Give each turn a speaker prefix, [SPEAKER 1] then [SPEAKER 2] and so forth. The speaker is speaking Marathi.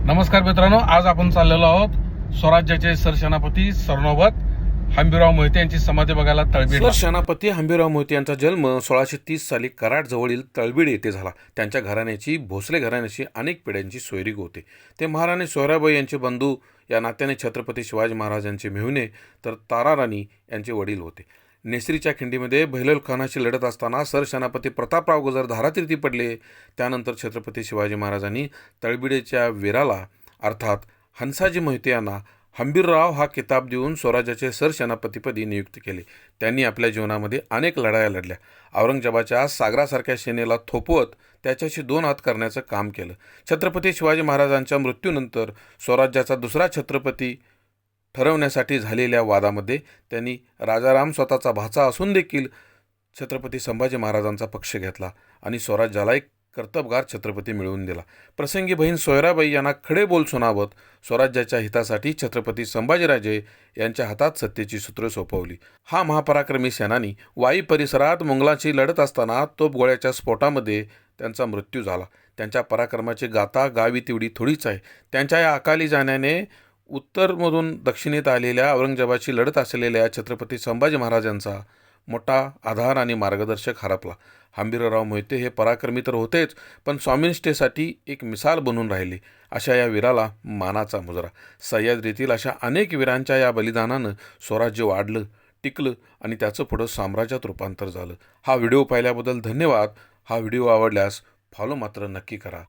[SPEAKER 1] नमस्कार मित्रांनो, आज आपण चाललेलो आहोत स्वराज्याचे सरसेनापती सरनोबत हंबीरराव मोहिते यांची समाधी बघायला तळबीड.
[SPEAKER 2] सरसेनापती हंबीरराव मोहिते यांचा जन्म 1630 साली कराड जवळील तळबीड येथे झाला. त्यांच्या घराण्याची भोसले घराण्याशी अनेक पिढ्यांची सोयरीक होते. ते महाराणी सोयराबाई यांचे बंधू या नात्याने छत्रपती शिवाजी महाराज यांचे मेहुणे तर ताराराणी यांचे वडील होते. नेसरीच्या खिंडीमध्ये बहिलोल खानाशी लढत असताना सरसेनापती प्रतापराव गुजर धारातीर्थी पडले. त्यानंतर छत्रपती शिवाजी महाराजांनी तळबिडेच्या वीराला अर्थात हंसाजी मोहिते यांना हंबीरराव हा किताब देऊन स्वराज्याचे सरसेनापतीपदी नियुक्त केले. त्यांनी आपल्या जीवनामध्ये अनेक लढाया लढल्या. औरंगजेबाच्या सागरासारख्या सेनेला थोपवत त्याच्याशी 2 हात करण्याचं काम केलं. छत्रपती शिवाजी महाराजांच्या मृत्यूनंतर स्वराज्याचा दुसरा छत्रपती ठरवण्यासाठी झालेल्या वादामध्ये त्यांनी राजाराम स्वतःचा भाचा असून देखील छत्रपती संभाजी महाराजांचा पक्ष घेतला आणि स्वराज्याला एक कर्तबगार छत्रपती मिळवून दिला. प्रसंगी बहीण सोयराबाई यांना खडे बोल सुनावत स्वराज्याच्या हितासाठी छत्रपती संभाजीराजे यांच्या हातात सत्तेची सूत्र सोपवली. हा महापराक्रमी सेनानी वाई परिसरात मुघलांशी लढत असताना तोफगोळ्याच्या स्फोटामध्ये त्यांचा मृत्यू झाला. त्यांच्या पराक्रमाची गाथा गावी तेवढी थोडीच आहे. त्यांच्या या अकाली जाण्याने उत्तरमधून दक्षिणेत आलेल्या औरंगजेबाशी लढत असलेल्या छत्रपती संभाजी महाराजांचा मोठा आधार आणि मार्गदर्शक हरपला. हंबीरराव मोहिते हे पराक्रमी तर होतेच, पण स्वामीनिष्ठेसाठी एक मिसाल बनून राहिले. अशा या वीराला मानाचा मुजरा. सह्याद्रीतील अशा अनेक वीरांच्या या बलिदानानं स्वराज्य वाढलं, टिकलं आणि त्याचं पुढं साम्राज्यात रूपांतर झालं. हा व्हिडिओ पाहिल्याबद्दल धन्यवाद. हा व्हिडिओ आवडल्यास फॉलो मात्र नक्की करा.